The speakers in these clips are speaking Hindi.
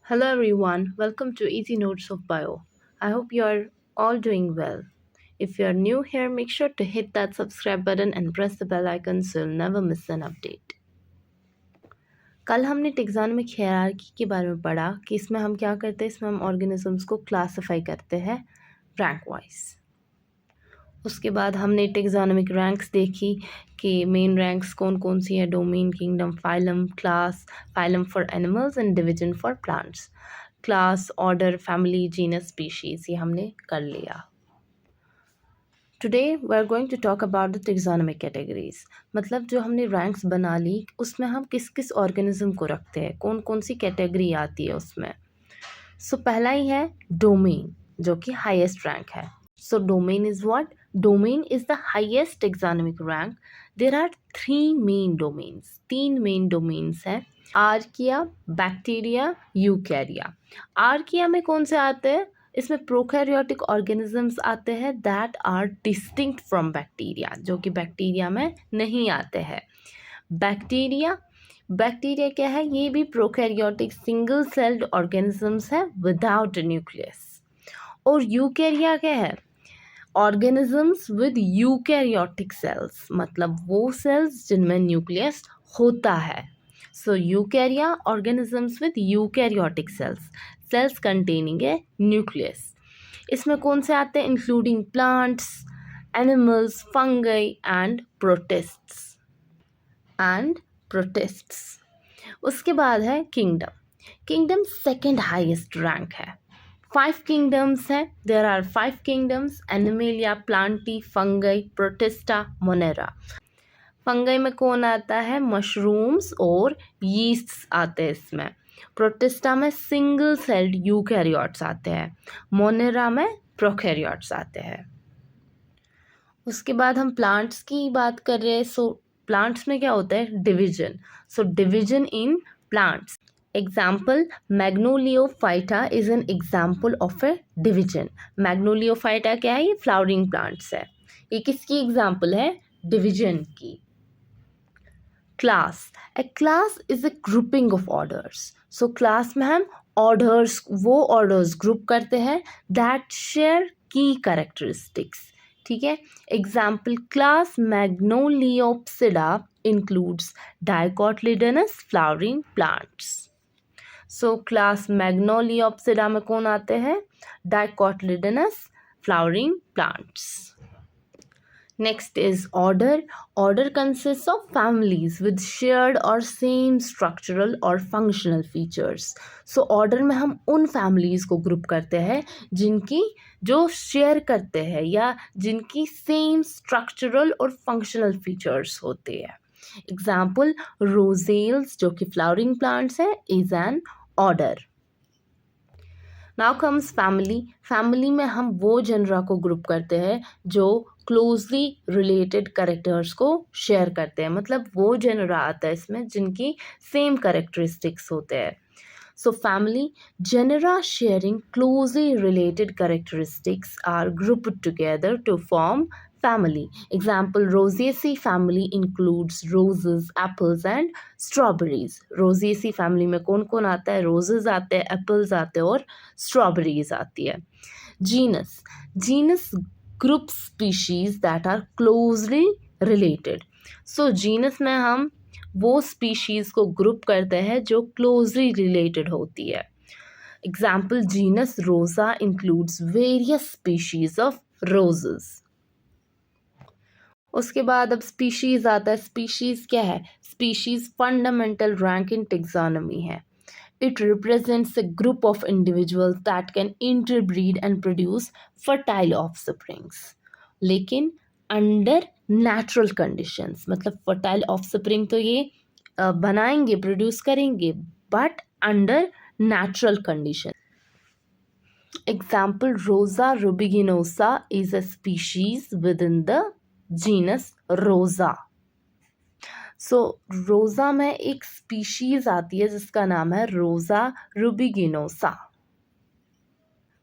Hello everyone, welcome to Easy Notes of Bio. I hope you are all doing well. If you are new here, make sure to hit that subscribe button and press the bell icon so you'll never miss an update. कल हमने टेक्सोनोमिक हायरार्की के बारे में पढ़ा कि इसमें हम क्या करते हैं, इसमें हम ऑर्गेनिजम्स को क्लासिफाई करते हैं रैंक वाइज। उसके बाद हमने टेक्सोनोमिक रैंक्स देखी कि मेन रैंक्स कौन कौन सी है, domain, kingdom, phylum, class, phylum for animals and division for plants, class, order, family, genus, species, ये हमने कर लिया। Today we are going to talk about the taxonomic categories, मतलब जो हमने रैंक्स बना ली उसमें हम किस किस ऑर्गेनिज्म को रखते हैं, कौन कौन सी कैटेगरी आती है उसमें। सो पहला ही है डोमेन, जो कि हाईएस्ट रैंक है। So domain is what? Domain is the highest taxonomic rank. There are three main domains. तीन main domains हैं, आर्किया, बैक्टीरिया, यूकैरिया। आर्किया में कौन से आते हैं? इसमें प्रोकैरियोटिक ऑर्गेनिजम्स आते हैं that are distinct from bacteria, जो कि बैक्टीरिया में नहीं आते हैं। बैक्टीरिया क्या है? ये भी प्रोकैरियोटिक सिंगल सेल्ड ऑर्गेनिजम्स है विदाउट न्यूक्लियस। और यूकैरिया क्या है? ऑर्गेनिजम्स विद यूकैरियोटिक सेल्स, मतलब वो सेल्स जिनमें न्यूक्लियस होता है। So eukarya, organisms with eukaryotic cells, cells containing a nucleus. इसमें कौन से आते हैं? Including plants, animals, fungi and protists. उसके बाद है किंगडम सेकेंड हाईएस्ट रैंक है। 5 किंगडम्स हैं, there are 5 kingdoms, animalia, plantae, fungi, protista, monera. Fungi में कौन आता है? मशरूम्स और यीस्ट्स आते हैं इसमें। प्रोटिस्टा में सिंगल सेल्ड यूकैरियोट्स आते हैं। मोनेरा में प्रोकैरियोट्स आते हैं। उसके बाद हम प्लांट्स की बात कर रहे हैं। सो प्लांट्स में क्या होता है? Division. So division in plants. Example, Magnoliophyta is an example of a division. Magnoliophyta क्या है? ये फ्लावरिंग प्लांट्स है। ये किसकी एग्जाम्पल है? डिविजन की। Class, A class is a grouping of orders. So class में हम वो ऑर्डर्स ग्रुप करते हैं दैट शेयर की कैरेक्टरिस्टिक्स। ठीक है। Example, class Magnoliopsida includes dicotyledonous flowering plants. So class Magnoliopsida में कौन आते हैं? Dicotyledonous flowering plants. Next is order. Order consist of families with shared और सेम स्ट्रक्चरल और फंक्शनल फीचर्स। सो ऑर्डर में हम उन फैमिलीज को ग्रुप करते हैं जिनकी जो शेयर करते हैं या जिनकी सेम स्ट्रक्चरल और फंक्शनल फीचर्स होते हैं। एग्जाम्पल, रोजेल्स जो कि फ्लावरिंग प्लांट्स है, is an order. Now comes family. Family में हम वो जनरा को ग्रुप करते हैं जो क्लोजली रिलेटेड कैरेक्टर्स को शेयर करते हैं, मतलब वो जनरा आता है इसमें जिनकी सेम कैरेक्टरिस्टिक्स होते हैं। So family, genera sharing closely related characteristics are grouped together to form family. Example, Rosaceae family includes roses, apples and strawberries. Rosaceae family में कौन कौन आता है? Roses आते हैं, apples आते हैं और strawberries आती है। Genus group species that are closely related. So genus में हम वो स्पीशीज को ग्रुप करते हैं जो क्लोजली रिलेटेड होती है। Example, genus Rosa includes various species of roses. उसके बाद अब स्पीशीज आता है। स्पीशीज क्या है? Species fundamental rank in taxonomy है। It represents a group of individuals that can interbreed and produce fertile offsprings, लेकिन अंडर नेचुरल कंडीशंस। मतलब फर्टाइल ऑफस्प्रिंग तो ये बनाएंगे, प्रोड्यूस करेंगे, but under natural condition. Example, Rosa rubiginosa is a species within the genus Rosa. So रोजा में एक स्पीशीज आती है जिसका नाम है रोजा रुबिगिनोसा।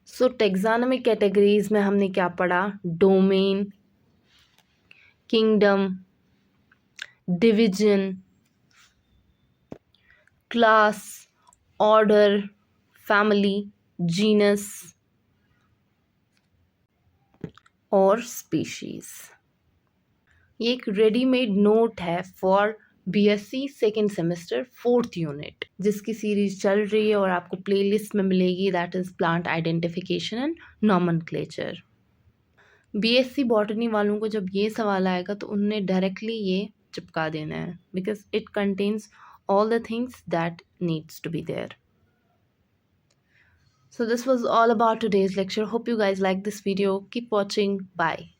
सो टेक्सोनोमिक कैटेगरीज में हमने क्या पढ़ा? Domain, kingdom, division, class, order, family, genus और species। ये एक रेडीमेड नोट है for BSc second semester 4th unit, जिसकी सीरीज चल रही है और आपको प्लेलिस्ट में मिलेगी, that is plant identification and nomenclature. BSc botany वालों को जब ये सवाल आएगा तो उन्हें डायरेक्टली ये चिपका देना है, because it contains all the things that needs to be there. So this was all about today's lecture. Hope you guys like this video. Keep watching. Bye.